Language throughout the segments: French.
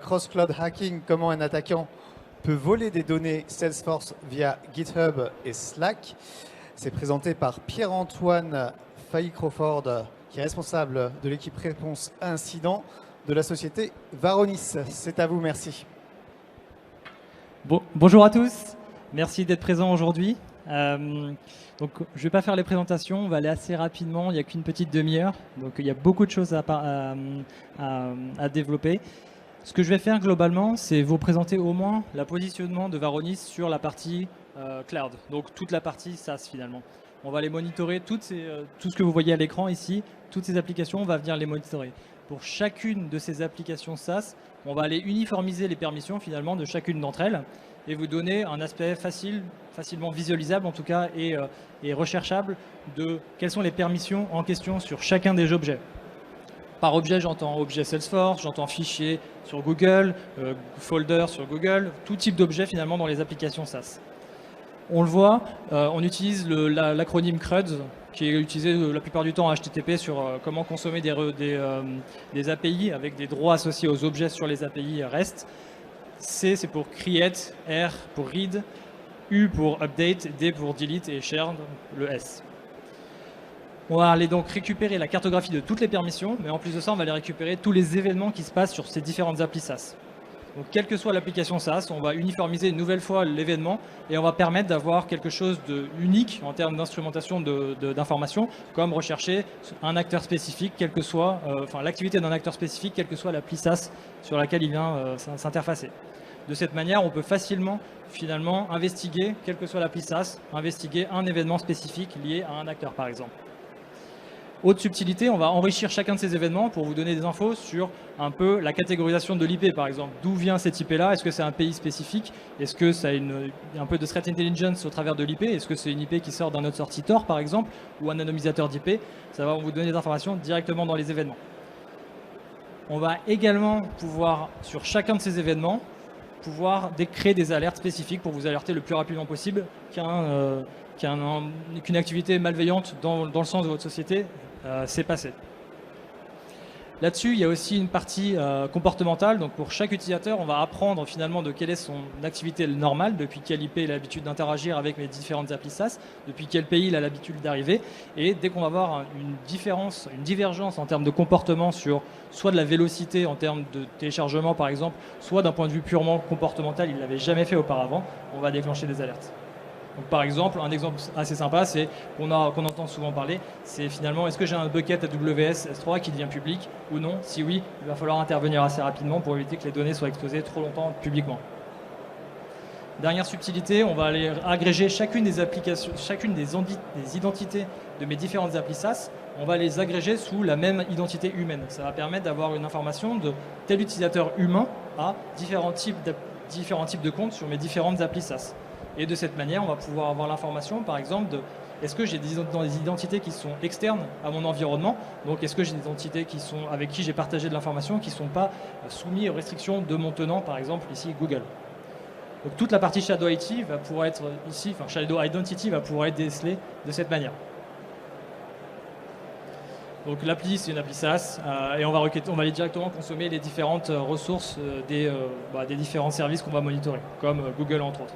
Cross-cloud hacking, comment un attaquant peut voler des données Salesforce via GitHub et Slack. C'est présenté par Pierre-Antoine Failly-Crawford, qui est responsable de l'équipe réponse à incident de la société Varonis. C'est à vous, merci. Bonjour à tous, merci d'être présents aujourd'hui. Donc, je ne vais pas faire les présentations, on va aller assez rapidement, il n'y a qu'une petite demi-heure, donc il y a beaucoup de choses à développer. Ce que je vais faire globalement, c'est vous présenter au moins le positionnement de Varonis sur la partie cloud, donc toute la partie SaaS finalement. On va les monitorer, tout ce que vous voyez à l'écran ici, toutes ces applications, on va venir les monitorer. Pour chacune de ces applications SaaS, on va aller uniformiser les permissions finalement de chacune d'entre elles et vous donner un aspect facilement visualisable en tout cas et recherchable de quelles sont les permissions en question sur chacun des objets. Par objet, j'entends objet Salesforce, j'entends fichier sur Google, folder sur Google, tout type d'objet finalement dans les applications SaaS. On le voit, on utilise l'acronyme CRUD, qui est utilisé la plupart du temps en HTTP sur comment consommer des API avec des droits associés aux objets sur les API REST. C, c'est pour create, R pour read, U pour update, D pour delete et share, le S. On va aller donc récupérer la cartographie de toutes les permissions, mais en plus de ça, on va aller récupérer tous les événements qui se passent sur ces différentes applis SaaS. Donc, quelle que soit l'application SaaS, on va uniformiser une nouvelle fois l'événement et on va permettre d'avoir quelque chose d'unique en termes d'instrumentation d'informations, comme rechercher un acteur spécifique, quelle que soit, l'activité d'un acteur spécifique, quelle que soit l'appli SaaS sur laquelle il vient s'interfacer. De cette manière, on peut facilement, finalement, investiguer, quelle que soit l'appli SaaS, investiguer un événement spécifique lié à un acteur, par exemple. Autre subtilité, on va enrichir chacun de ces événements pour vous donner des infos sur un peu la catégorisation de l'IP, par exemple. D'où vient cet IP-là? Est-ce que c'est un pays spécifique? Est-ce que ça a un peu de threat intelligence au travers de l'IP? Est-ce que c'est une IP qui sort d'un autre sortie Tor, par exemple, ou un anonymisateur d'IP? Ça va vous donner des informations directement dans les événements. On va également pouvoir, sur chacun de ces événements, créer des alertes spécifiques pour vous alerter le plus rapidement possible qu'une activité malveillante dans le sens de votre société s'est passée. Là-dessus, il y a aussi une partie comportementale. Donc pour chaque utilisateur, on va apprendre finalement de quelle est son activité normale, depuis quel IP il a l'habitude d'interagir avec mes différentes applis SaaS, depuis quel pays il a l'habitude d'arriver. Et dès qu'on va avoir une divergence en termes de comportement sur soit de la vélocité en termes de téléchargement par exemple, soit d'un point de vue purement comportemental, il ne l'avait jamais fait auparavant, on va déclencher des alertes. Donc, par exemple, un exemple assez sympa, c'est qu'on entend souvent parler, c'est finalement est-ce que j'ai un bucket AWS S3 qui devient public ou non? Si oui, il va falloir intervenir assez rapidement pour éviter que les données soient exposées trop longtemps publiquement. Dernière subtilité, on va aller agréger chacune des applications, chacune des identités de mes différentes applis SaaS, on va les agréger sous la même identité humaine. Ça va permettre d'avoir une information de tel utilisateur humain à différents types de comptes sur mes différentes applis SaaS. Et de cette manière, on va pouvoir avoir l'information, par exemple, de est-ce que j'ai des identités qui sont externes à mon environnement? Donc, est-ce que j'ai des identités avec qui j'ai partagé de l'information qui ne sont pas soumises aux restrictions de mon tenant, par exemple, ici, Google. Donc, toute la partie Shadow IT va pouvoir être ici, Shadow Identity va pouvoir être décelée de cette manière. Donc, l'appli, c'est une appli SaaS et on va aller directement consommer les différentes ressources des différents services qu'on va monitorer, comme Google, entre autres.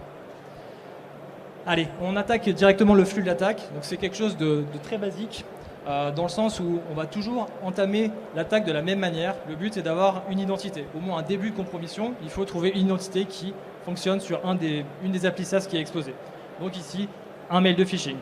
Allez, on attaque directement le flux de l'attaque. Donc c'est quelque chose de très basique, dans le sens où on va toujours entamer l'attaque de la même manière. Le but c'est d'avoir une identité, au moins un début de compromission. Il faut trouver une identité qui fonctionne sur une des applis SaaS qui est exposée. Donc ici, un mail de phishing.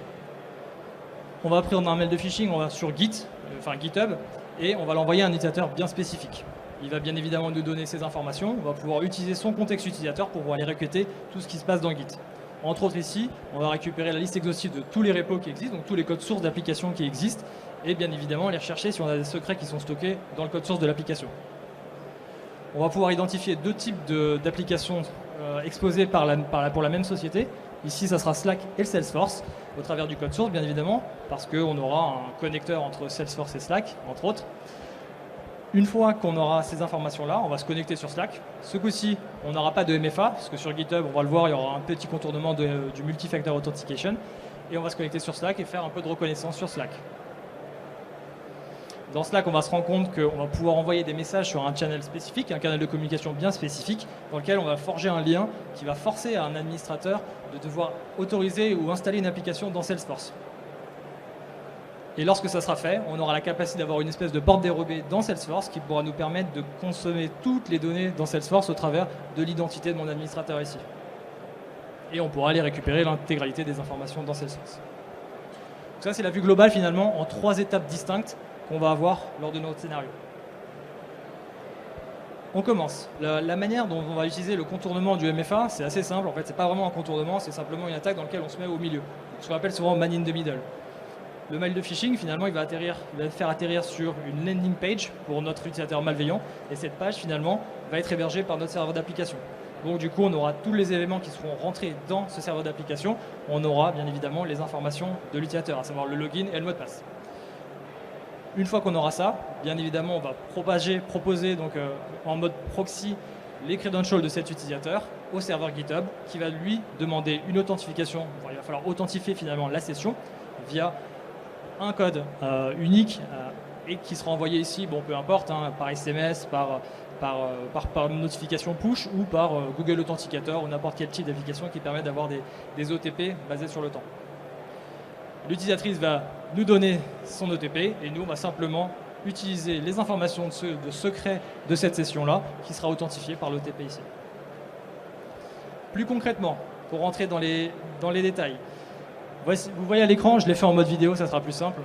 On va prendre un mail de phishing, on va sur GitHub, et on va l'envoyer à un utilisateur bien spécifique. Il va bien évidemment nous donner ces informations. On va pouvoir utiliser son contexte utilisateur pour pouvoir aller requêter tout ce qui se passe dans Git. Entre autres ici, on va récupérer la liste exhaustive de tous les repos qui existent, donc tous les codes sources d'applications qui existent, et bien évidemment aller rechercher si on a des secrets qui sont stockés dans le code source de l'application. On va pouvoir identifier deux types d'applications exposées pour la même société. Ici, ça sera Slack et le Salesforce, au travers du code source, bien évidemment, parce qu'on aura un connecteur entre Salesforce et Slack, entre autres. Une fois qu'on aura ces informations-là, on va se connecter sur Slack. Ce coup-ci, on n'aura pas de MFA, parce que sur GitHub, on va le voir, il y aura un petit contournement du multi-factor authentication. Et on va se connecter sur Slack et faire un peu de reconnaissance sur Slack. Dans Slack, on va se rendre compte qu'on va pouvoir envoyer des messages sur un channel spécifique, un canal de communication bien spécifique, dans lequel on va forger un lien qui va forcer à un administrateur de devoir autoriser ou installer une application dans Salesforce. Et lorsque ça sera fait, on aura la capacité d'avoir une espèce de porte dérobée dans Salesforce qui pourra nous permettre de consommer toutes les données dans Salesforce au travers de l'identité de mon administrateur ici. Et on pourra aller récupérer l'intégralité des informations dans Salesforce. Donc ça, c'est la vue globale finalement en 3 étapes distinctes qu'on va avoir lors de notre scénario. On commence. La manière dont on va utiliser le contournement du MFA, c'est assez simple. En fait, ce n'est pas vraiment un contournement, c'est simplement une attaque dans laquelle on se met au milieu. Ce qu'on appelle souvent man in the middle. Le mail de phishing, finalement, il va faire atterrir sur une landing page pour notre utilisateur malveillant. Et cette page, finalement, va être hébergée par notre serveur d'application. Donc, du coup, on aura tous les éléments qui seront rentrés dans ce serveur d'application. On aura, bien évidemment, les informations de l'utilisateur, à savoir le login et le mot de passe. Une fois qu'on aura ça, bien évidemment, on va proposer donc, en mode proxy les credentials de cet utilisateur au serveur GitHub qui va lui demander une authentification. Enfin, il va falloir authentifier finalement la session via un code unique et qui sera envoyé ici, bon, peu importe, hein, par SMS, par notification push ou par Google Authenticator ou n'importe quel type d'application qui permet d'avoir des OTP basés sur le temps. L'utilisatrice va nous donner son OTP et nous, on va simplement utiliser les informations de secret de cette session-là qui sera authentifiée par l'OTP ici. Plus concrètement, pour rentrer dans les détails, vous voyez à l'écran, je l'ai fait en mode vidéo, ça sera plus simple.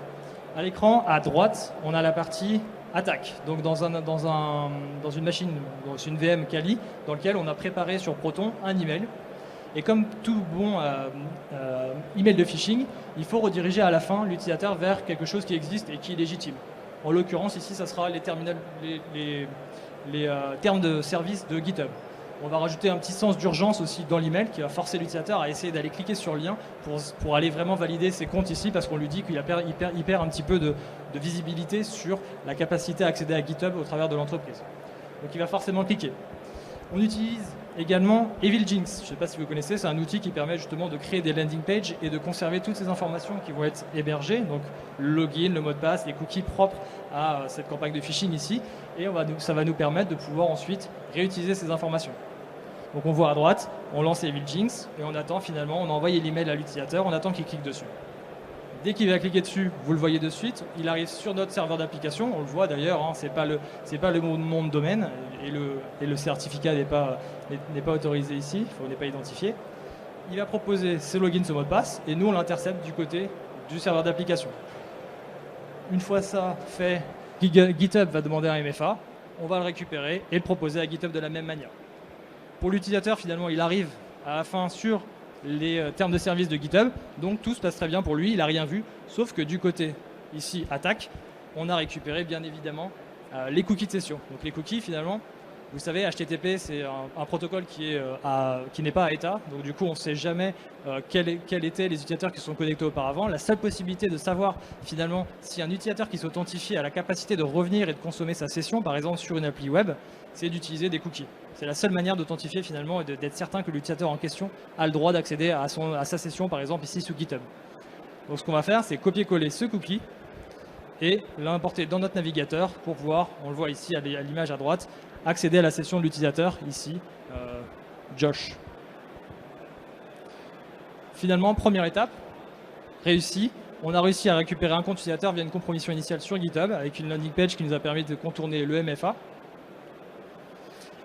À l'écran, à droite, on a la partie attaque. Donc dans une machine, dans une VM Kali, dans laquelle on a préparé sur Proton un email. Et comme tout bon email de phishing, il faut rediriger à la fin l'utilisateur vers quelque chose qui existe et qui est légitime. En l'occurrence, ici, ça sera les termes de service de GitHub. On va rajouter un petit sens d'urgence aussi dans l'email qui va forcer l'utilisateur à essayer d'aller cliquer sur le lien pour aller vraiment valider ses comptes ici parce qu'on lui dit qu'il perd un petit peu de visibilité sur la capacité à accéder à GitHub au travers de l'entreprise. Donc il va forcément cliquer. On utilise également EvilJinx. Je ne sais pas si vous connaissez, c'est un outil qui permet justement de créer des landing pages et de conserver toutes ces informations qui vont être hébergées, donc le login, le mot de passe, les cookies propres à cette campagne de phishing ici, et ça va nous permettre de pouvoir ensuite réutiliser ces informations. Donc on voit à droite, on lance EvilJinx et on attend finalement, on a envoyé l'email à l'utilisateur, on attend qu'il clique dessus. Dès qu'il va cliquer dessus, vous le voyez de suite, il arrive sur notre serveur d'application, on le voit d'ailleurs, hein, c'est pas le nom de domaine et le certificat n'est pas autorisé ici, il n'est pas identifié. Il va proposer ses logins, ce mot de passe et nous on l'intercepte du côté du serveur d'application. Une fois ça fait, GitHub va demander un MFA, on va le récupérer et le proposer à GitHub de la même manière. Pour l'utilisateur, finalement, il arrive à la fin sur les termes de service de GitHub, donc tout se passe très bien pour lui, il n'a rien vu, sauf que du côté, ici, attaque, on a récupéré bien évidemment les cookies de session. Donc les cookies, finalement, vous savez, HTTP, c'est un protocole qui n'est pas à état, donc du coup, on ne sait jamais quels étaient les utilisateurs qui sont connectés auparavant. La seule possibilité de savoir, finalement, si un utilisateur qui s'authentifie a la capacité de revenir et de consommer sa session, par exemple sur une appli web, c'est d'utiliser des cookies. C'est la seule manière d'authentifier finalement et d'être certain que l'utilisateur en question a le droit d'accéder à sa session, par exemple ici sous GitHub. Donc ce qu'on va faire, c'est copier-coller ce cookie et l'importer dans notre navigateur pour pouvoir, on le voit ici à l'image à droite, accéder à la session de l'utilisateur, ici, Josh. Finalement, première étape, réussie. On a réussi à récupérer un compte utilisateur via une compromission initiale sur GitHub avec une landing page qui nous a permis de contourner le MFA.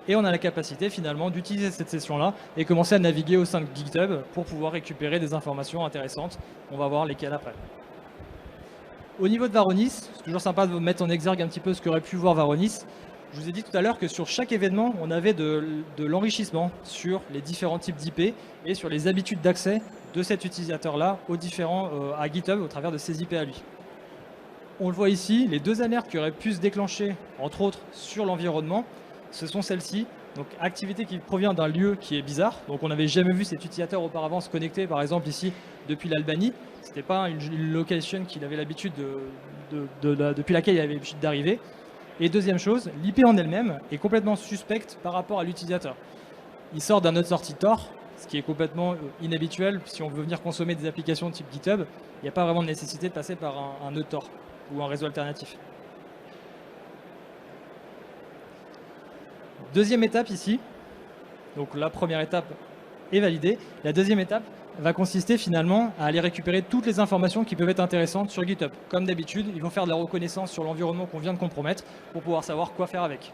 Et on a la capacité finalement d'utiliser cette session-là et commencer à naviguer au sein de GitHub pour pouvoir récupérer des informations intéressantes. On va voir lesquelles après. Au niveau de Varonis, c'est toujours sympa de vous mettre en exergue un petit peu ce qu'aurait pu voir Varonis. Je vous ai dit tout à l'heure que sur chaque événement, on avait de l'enrichissement sur les différents types d'IP et sur les habitudes d'accès de cet utilisateur-là à GitHub au travers de ses IP à lui. On le voit ici, les 2 alertes qui auraient pu se déclencher, entre autres, sur l'environnement, ce sont celles-ci. Donc activité qui provient d'un lieu qui est bizarre. Donc on n'avait jamais vu cet utilisateur auparavant se connecter, par exemple ici, depuis l'Albanie. C'était pas une location qu'il avait l'habitude depuis laquelle il avait l'habitude d'arriver. Et deuxième chose, l'IP en elle-même est complètement suspecte par rapport à l'utilisateur. Il sort d'un node sortie Tor, ce qui est complètement inhabituel. Si on veut venir consommer des applications de type GitHub, il n'y a pas vraiment de nécessité de passer par un node Tor ou un réseau alternatif. Deuxième étape ici, donc la première étape est validée. La deuxième étape va consister finalement à aller récupérer toutes les informations qui peuvent être intéressantes sur GitHub. Comme d'habitude, ils vont faire de la reconnaissance sur l'environnement qu'on vient de compromettre pour pouvoir savoir quoi faire avec.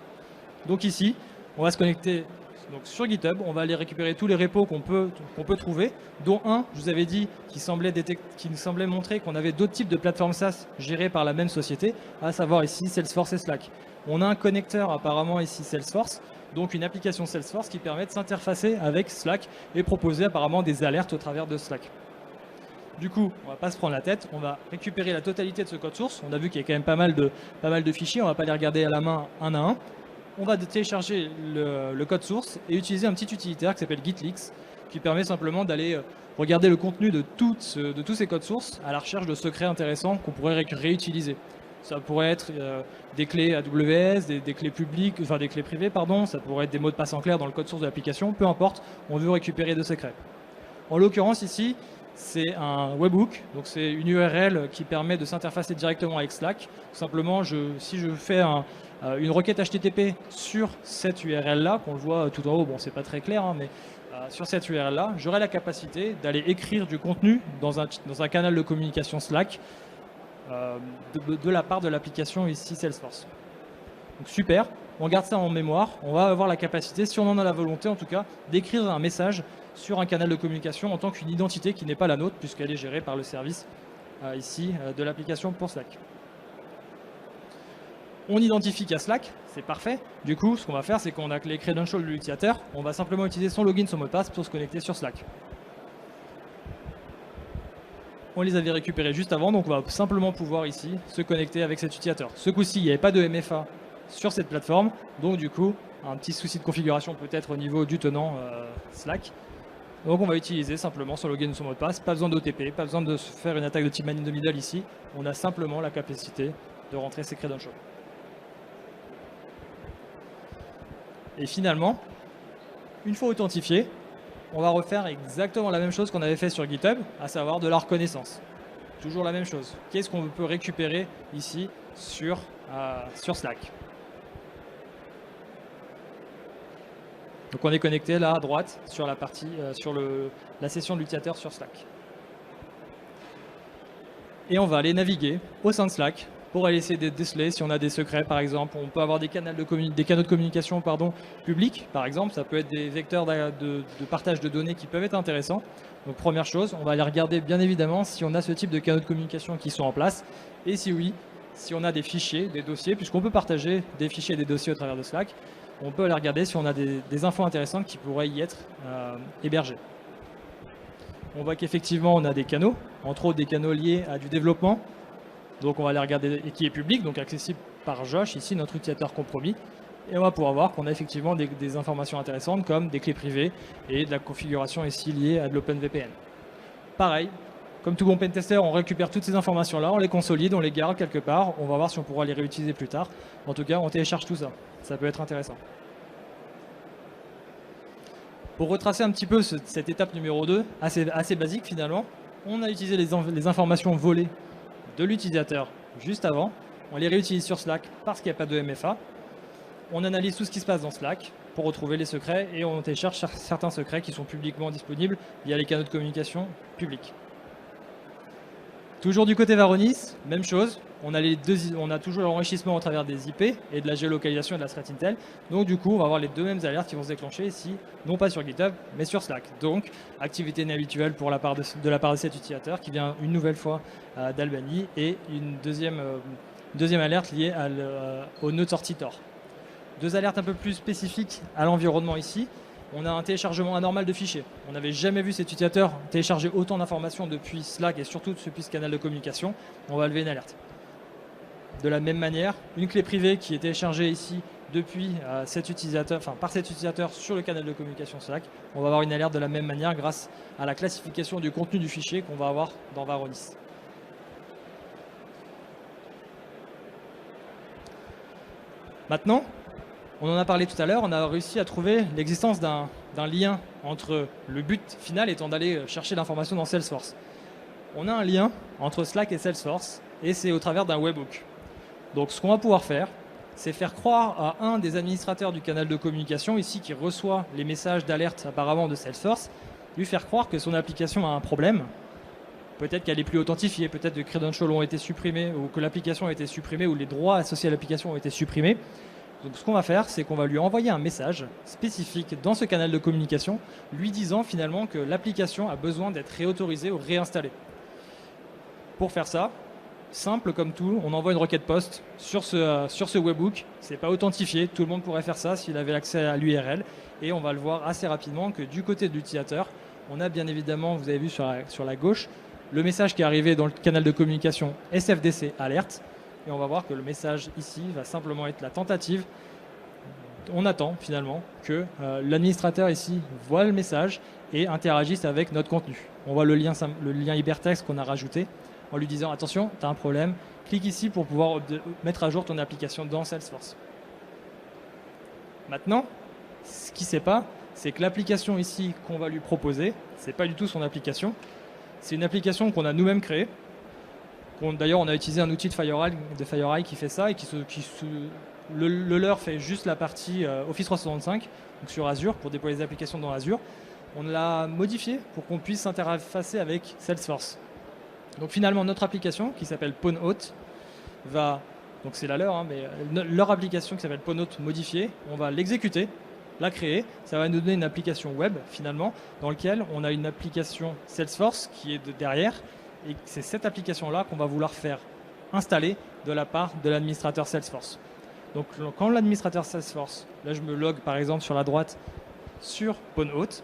Donc ici, on va se connecter donc sur GitHub, on va aller récupérer tous les repos qu'on peut trouver, dont un, je vous avais dit, qui nous semblait montrer qu'on avait d'autres types de plateformes SaaS gérées par la même société, à savoir ici Salesforce et Slack. On a un connecteur apparemment ici Salesforce, donc une application Salesforce qui permet de s'interfacer avec Slack et proposer apparemment des alertes au travers de Slack. Du coup, on ne va pas se prendre la tête, on va récupérer la totalité de ce code source. On a vu qu'il y a quand même pas mal de fichiers, on ne va pas les regarder à la main un à un. On va télécharger le code source et utiliser un petit utilitaire qui s'appelle GitLeaks, qui permet simplement d'aller regarder le contenu de tous ces codes sources à la recherche de secrets intéressants qu'on pourrait réutiliser. Ça pourrait être des clés AWS, des clés publiques, enfin des clés privées, pardon. Ça pourrait être des mots de passe en clair dans le code source de l'application. Peu importe, on veut récupérer de secrets. En l'occurrence ici, c'est un webhook, donc c'est une URL qui permet de s'interfacer directement avec Slack. Tout simplement, si je fais une requête HTTP sur cette URL-là, qu'on le voit tout en haut, bon, c'est pas très clair, hein, mais sur cette URL-là, j'aurai la capacité d'aller écrire du contenu dans un canal de communication Slack de la part de l'application ici Salesforce. Donc super, on garde ça en mémoire, on va avoir la capacité, si on en a la volonté en tout cas, d'écrire un message sur un canal de communication en tant qu'une identité qui n'est pas la nôtre puisqu'elle est gérée par le service ici de l'application pour Slack. On identifie qu'à Slack, c'est parfait. Du coup, ce qu'on va faire, c'est qu'on a les credentials de l'utilisateur, on va simplement utiliser son login, son mot de passe pour se connecter sur Slack. On les avait récupérés juste avant, donc on va simplement pouvoir ici se connecter avec cet utilisateur. Ce coup-ci, il n'y avait pas de MFA sur cette plateforme, donc du coup, un petit souci de configuration peut-être au niveau du tenant Slack. Donc on va utiliser simplement son login ou son mot de passe, pas besoin d'OTP, pas besoin de faire une attaque de type man in the middle ici, on a simplement la capacité de rentrer ses credentials. Et finalement, une fois authentifié, on va refaire exactement la même chose qu'on avait fait sur GitHub, à savoir de la reconnaissance. Toujours la même chose. Qu'est-ce qu'on peut récupérer ici sur Slack? Donc on est connecté là à droite sur la partie, la session de l'utilisateur sur Slack. Et on va aller naviguer au sein de Slack pour aller essayer de déceler si on a des secrets par exemple. On peut avoir des canaux de communication publics par exemple. Ça peut être des vecteurs de partage de données qui peuvent être intéressants. Donc première chose, on va aller regarder bien évidemment si on a ce type de canaux de communication qui sont en place. Et si oui, si on a des fichiers, des dossiers, puisqu'on peut partager des fichiers et des dossiers au travers de Slack, on peut aller regarder si on a des infos intéressantes qui pourraient y être hébergées. On voit qu'effectivement on a des canaux, entre autres des canaux liés à du développement. Donc on va aller regarder, et qui est public, donc accessible par Josh, ici notre utilisateur compromis. Et on va pouvoir voir qu'on a effectivement des informations intéressantes comme des clés privées et de la configuration ici liée à de l'OpenVPN. Pareil, comme tout bon pentester, on récupère toutes ces informations-là, on les consolide, on les garde quelque part, on va voir si on pourra les réutiliser plus tard. En tout cas, on télécharge tout ça, ça peut être intéressant. Pour retracer un petit peu cette étape numéro 2, assez basique finalement, on a utilisé les informations volées de l'utilisateur juste avant, on les réutilise sur Slack parce qu'il n'y a pas de MFA, on analyse tout ce qui se passe dans Slack pour retrouver les secrets et on télécharge certains secrets qui sont publiquement disponibles via les canaux de communication publics. Toujours du côté Varonis, même chose, on a toujours l'enrichissement au travers des IP et de la géolocalisation et de la threat intel. Donc du coup, on va avoir les deux mêmes alertes qui vont se déclencher ici, non pas sur GitHub, mais sur Slack. Donc, activité inhabituelle pour de la part de cet utilisateur qui vient une nouvelle fois d'Albanie et une deuxième alerte liée au nœud sortie Tor. Deux alertes un peu plus spécifiques à l'environnement ici. On a un téléchargement anormal de fichiers. On n'avait jamais vu cet utilisateur télécharger autant d'informations depuis Slack et surtout depuis ce canal de communication. On va lever une alerte. De la même manière, une clé privée qui est téléchargée ici depuis cet utilisateur, enfin par cet utilisateur sur le canal de communication Slack, on va avoir une alerte de la même manière grâce à la classification du contenu du fichier qu'on va avoir dans Varonis. Maintenant, on en a parlé tout à l'heure, on a réussi à trouver l'existence d'un lien entre le but final étant d'aller chercher l'information dans Salesforce. On a un lien entre Slack et Salesforce et c'est au travers d'un webhook. Donc ce qu'on va pouvoir faire, c'est faire croire à un des administrateurs du canal de communication, ici qui reçoit les messages d'alerte apparemment de Salesforce, lui faire croire que son application a un problème. Peut-être qu'elle n'est plus authentifiée, peut-être que les credentials ont été supprimés, ou que l'application a été supprimée, ou les droits associés à l'application ont été supprimés. Donc ce qu'on va faire, c'est qu'on va lui envoyer un message spécifique dans ce canal de communication, lui disant finalement que l'application a besoin d'être réautorisée ou réinstallée. Pour faire ça, simple comme tout, on envoie une requête post sur ce webhook. Ce n'est pas authentifié, tout le monde pourrait faire ça s'il avait accès à l'URL. Et on va le voir assez rapidement que du côté de l'utilisateur, on a bien évidemment, vous avez vu sur la gauche, le message qui est arrivé dans le canal de communication SFDC alerte. Et on va voir que le message ici va simplement être la tentative. On attend finalement que l'administrateur ici voit le message et interagisse avec notre contenu. On voit le lien hypertexte qu'on a rajouté en lui disant attention, tu as un problème, clique ici pour pouvoir mettre à jour ton application dans Salesforce. Maintenant, ce qu'il ne sait pas, c'est que l'application ici qu'on va lui proposer, ce n'est pas du tout son application. C'est une application qu'on a nous-mêmes créée. D'ailleurs, on a utilisé un outil de FireEye qui fait ça et le leur fait juste la partie Office 365, donc sur Azure, pour déployer des applications dans Azure. On l'a modifié pour qu'on puisse s'interfacer avec Salesforce. Donc finalement, notre application qui s'appelle PwnHot va, donc c'est la leur, hein, mais leur application qui s'appelle PwnHot modifiée, on va l'exécuter, la créer. Ça va nous donner une application web finalement dans laquelle on a une application Salesforce qui est derrière. Et c'est cette application-là qu'on va vouloir faire installer de la part de l'administrateur Salesforce. Donc quand l'administrateur Salesforce, là je me log par exemple sur la droite sur PwnHot,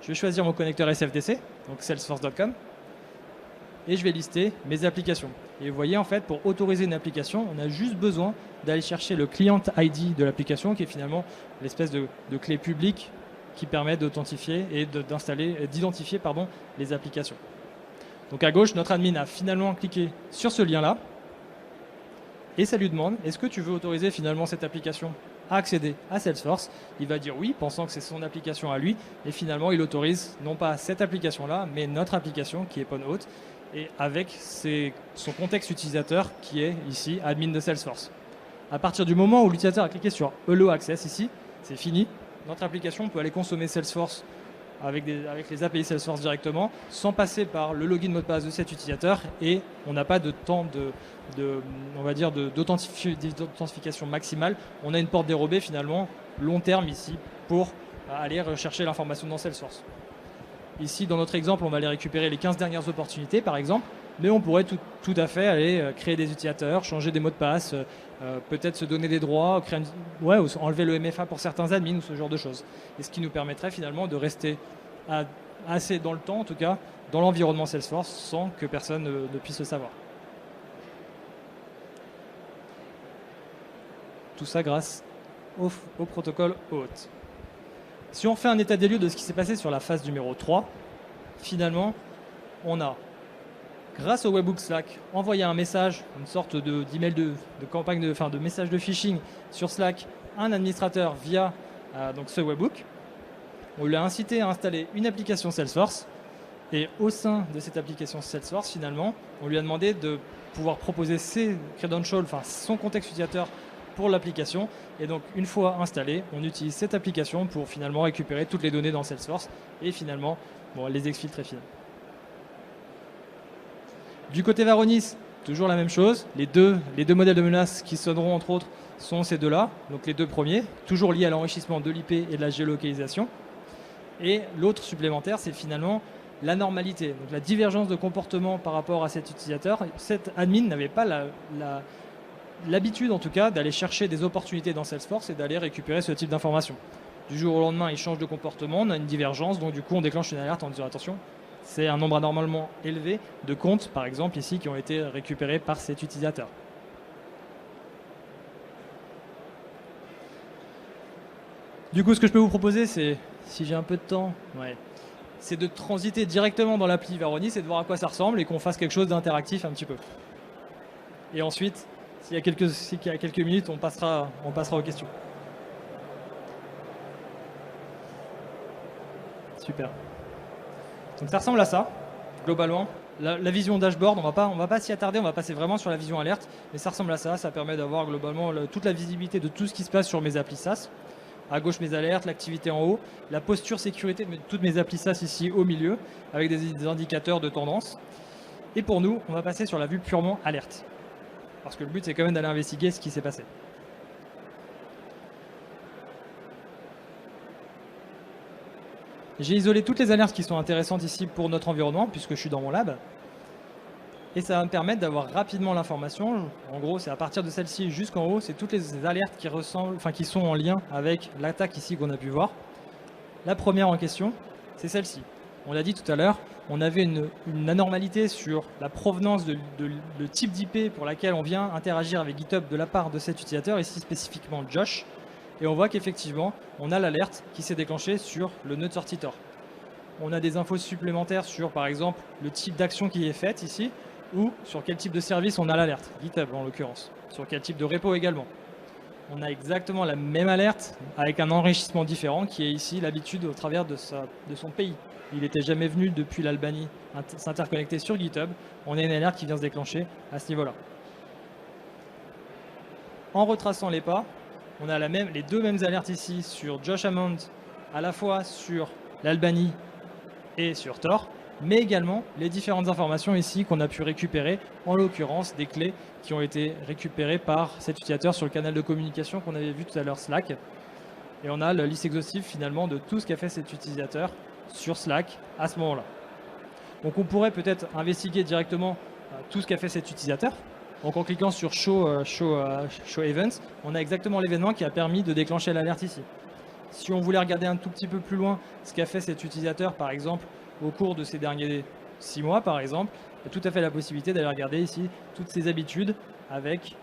je vais choisir mon connecteur SFDC, donc salesforce.com, et je vais lister mes applications. Et vous voyez en fait, pour autoriser une application, on a juste besoin d'aller chercher le client ID de l'application, qui est finalement l'espèce de clé publique qui permet d'authentifier et d'identifier les applications. Donc à gauche, notre admin a finalement cliqué sur ce lien-là et ça lui demande est-ce que tu veux autoriser finalement cette application à accéder à Salesforce. Il va dire oui, pensant que c'est son application à lui et finalement il autorise non pas cette application-là, mais notre application qui est PwnHot et avec son contexte utilisateur qui est ici admin de Salesforce. À partir du moment où l'utilisateur a cliqué sur Allow Access ici, c'est fini. Notre application peut aller consommer Salesforce avec les API Salesforce directement, sans passer par le login mot de passe de cet utilisateur et on n'a pas de temps d'authentification maximale. On a une porte dérobée finalement long terme ici pour aller rechercher l'information dans Salesforce. Ici, dans notre exemple, on va aller récupérer les 15 dernières opportunités par exemple, mais on pourrait tout à fait aller créer des utilisateurs, changer des mots de passe, peut-être se donner des droits, ou enlever le MFA pour certains admins ou ce genre de choses. Et ce qui nous permettrait finalement de rester assez dans le temps, en tout cas, dans l'environnement Salesforce, sans que personne ne puisse le savoir. Tout ça grâce au protocole OAuth. Si on fait un état des lieux de ce qui s'est passé sur la phase numéro 3, finalement, on a grâce au webhook Slack, envoyer un message, une sorte d'email de campagne, de message de phishing sur Slack, à un administrateur via donc ce webhook. On lui a incité à installer une application Salesforce et au sein de cette application Salesforce, finalement, on lui a demandé de pouvoir proposer ses credentials, son contexte utilisateur pour l'application. Et donc, une fois installé, on utilise cette application pour finalement récupérer toutes les données dans Salesforce et finalement les exfiltrer finalement. Du côté Varonis, toujours la même chose. Les deux modèles de menaces qui sonneront entre autres sont ces deux-là, donc les deux premiers, toujours liés à l'enrichissement de l'IP et de la géolocalisation. Et l'autre supplémentaire, c'est finalement la normalité, donc la divergence de comportement par rapport à cet utilisateur. Cet admin n'avait pas l'habitude en tout cas d'aller chercher des opportunités dans Salesforce et d'aller récupérer ce type d'informations. Du jour au lendemain, il change de comportement, on a une divergence, donc du coup on déclenche une alerte en disant attention, c'est un nombre anormalement élevé de comptes, par exemple ici, qui ont été récupérés par cet utilisateur. Du coup, ce que je peux vous proposer, c'est, si j'ai un peu de temps, c'est de transiter directement dans l'appli Varonis et de voir à quoi ça ressemble et qu'on fasse quelque chose d'interactif un petit peu. Et ensuite, s'il y a quelques minutes, on passera aux questions. Super. Donc ça ressemble à ça, globalement. La vision dashboard, on va pas s'y attarder, on va passer vraiment sur la vision alerte, mais ça ressemble à ça, ça permet d'avoir globalement toute la visibilité de tout ce qui se passe sur mes applis SaaS. À gauche mes alertes, l'activité en haut, la posture sécurité de toutes mes applis SaaS ici au milieu, avec des indicateurs de tendance. Et pour nous, on va passer sur la vue purement alerte. Parce que le but, c'est quand même d'aller investiguer ce qui s'est passé. J'ai isolé toutes les alertes qui sont intéressantes ici pour notre environnement, puisque je suis dans mon lab. Et ça va me permettre d'avoir rapidement l'information. En gros, c'est à partir de celle-ci jusqu'en haut, c'est toutes les alertes qui sont en lien avec l'attaque ici qu'on a pu voir. La première en question, c'est celle-ci. On l'a dit tout à l'heure, on avait une anormalité sur la provenance de type d'IP pour laquelle on vient interagir avec GitHub de la part de cet utilisateur, ici spécifiquement Josh. Et on voit qu'effectivement, on a l'alerte qui s'est déclenchée sur le nœud de sortie Tor. On a des infos supplémentaires sur, par exemple, le type d'action qui est faite ici, ou sur quel type de service on a l'alerte, GitHub en l'occurrence, sur quel type de repo également. On a exactement la même alerte avec un enrichissement différent qui est ici l'habitude au travers de son pays. Il n'était jamais venu depuis l'Albanie s'interconnecter sur GitHub. On a une alerte qui vient se déclencher à ce niveau-là. En retraçant les pas, on a les deux mêmes alertes ici sur Josh Hammond, à la fois sur l'Albanie et sur Tor, mais également les différentes informations ici qu'on a pu récupérer, en l'occurrence des clés qui ont été récupérées par cet utilisateur sur le canal de communication qu'on avait vu tout à l'heure, Slack. Et on a la liste exhaustive finalement de tout ce qu'a fait cet utilisateur sur Slack à ce moment-là. Donc on pourrait peut-être investiguer directement tout ce qu'a fait cet utilisateur. Donc en cliquant sur Show Events, on a exactement l'événement qui a permis de déclencher l'alerte ici. Si on voulait regarder un tout petit peu plus loin ce qu'a fait cet utilisateur, par exemple, au cours de ces derniers 6 mois, par exemple, il y a tout à fait la possibilité d'aller regarder ici toutes ses habitudes avec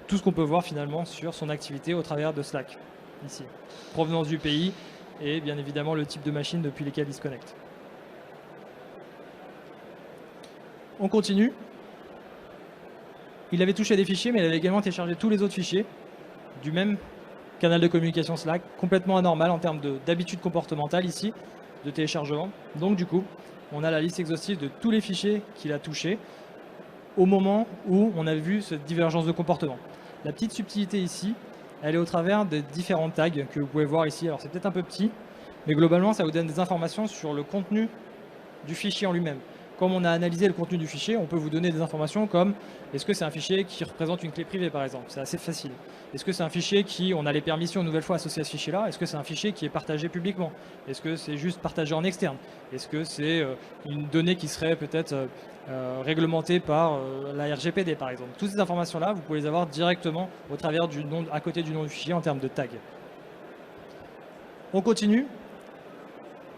tout ce qu'on peut voir finalement sur son activité au travers de Slack, ici. Provenance du pays et bien évidemment le type de machine depuis lesquelles il se connecte. On continue. Il avait touché des fichiers, mais il avait également téléchargé tous les autres fichiers du même canal de communication Slack, complètement anormal en termes d'habitude comportementale ici, de téléchargement. Donc du coup, on a la liste exhaustive de tous les fichiers qu'il a touchés au moment où on a vu cette divergence de comportement. La petite subtilité ici, elle est au travers des différents tags que vous pouvez voir ici. Alors c'est peut-être un peu petit, mais globalement ça vous donne des informations sur le contenu du fichier en lui-même. Comme on a analysé le contenu du fichier, on peut vous donner des informations comme est-ce que c'est un fichier qui représente une clé privée par exemple, c'est assez facile. Est-ce que c'est un fichier qui, on a les permissions une nouvelle fois associées à ce fichier-là, est-ce que c'est un fichier qui est partagé publiquement, est-ce que c'est juste partagé en externe, est-ce que c'est une donnée qui serait peut-être réglementée par la RGPD par exemple. Toutes ces informations-là, vous pouvez les avoir directement au travers du nom, à côté du nom du fichier en termes de tag. On continue.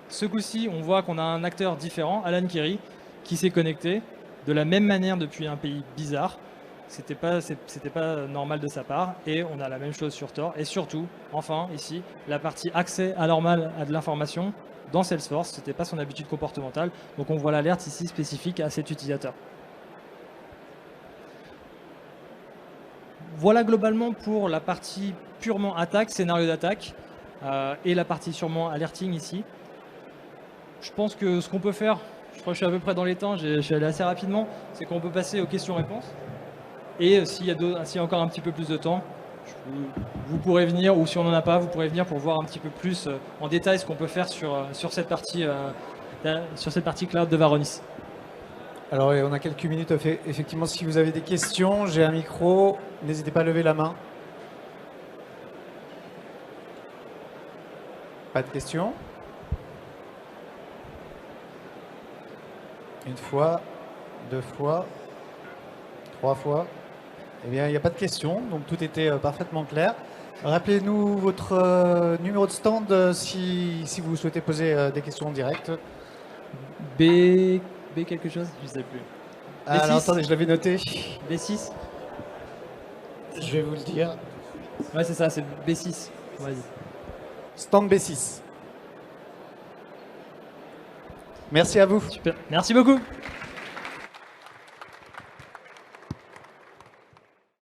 Ce coup-ci, on voit qu'on a un acteur différent, Alan Kerry, qui s'est connecté de la même manière depuis un pays bizarre. C'était pas normal de sa part. Et on a la même chose sur Tor. Et surtout, enfin, ici, la partie accès anormal à de l'information dans Salesforce. Ce n'était pas son habitude comportementale. Donc on voit l'alerte ici spécifique à cet utilisateur. Voilà globalement pour la partie purement attaque, scénario d'attaque, et la partie sûrement alerting ici. Je pense que ce qu'on peut faire, je crois que je suis à peu près dans les temps, je suis allé assez rapidement, c'est qu'on peut passer aux questions-réponses. Et s'il y a encore un petit peu plus de temps, vous pourrez venir, ou si on n'en a pas, vous pourrez venir pour voir un petit peu plus en détail ce qu'on peut faire sur cette partie cloud de Varonis. Alors on a quelques minutes, effectivement, si vous avez des questions, j'ai un micro, n'hésitez pas à lever la main. Pas de questions? Une fois, 2 fois, 3 fois. Eh bien, il n'y a pas de questions, donc tout était parfaitement clair. Rappelez-nous votre numéro de stand si vous souhaitez poser des questions en direct. B quelque chose? Je ne sais plus. Alors, attendez, je l'avais noté. B6? Je vais vous le dire. Ouais, c'est ça, c'est B6. Vas-y. stand B6. Merci à vous. Super. Merci beaucoup.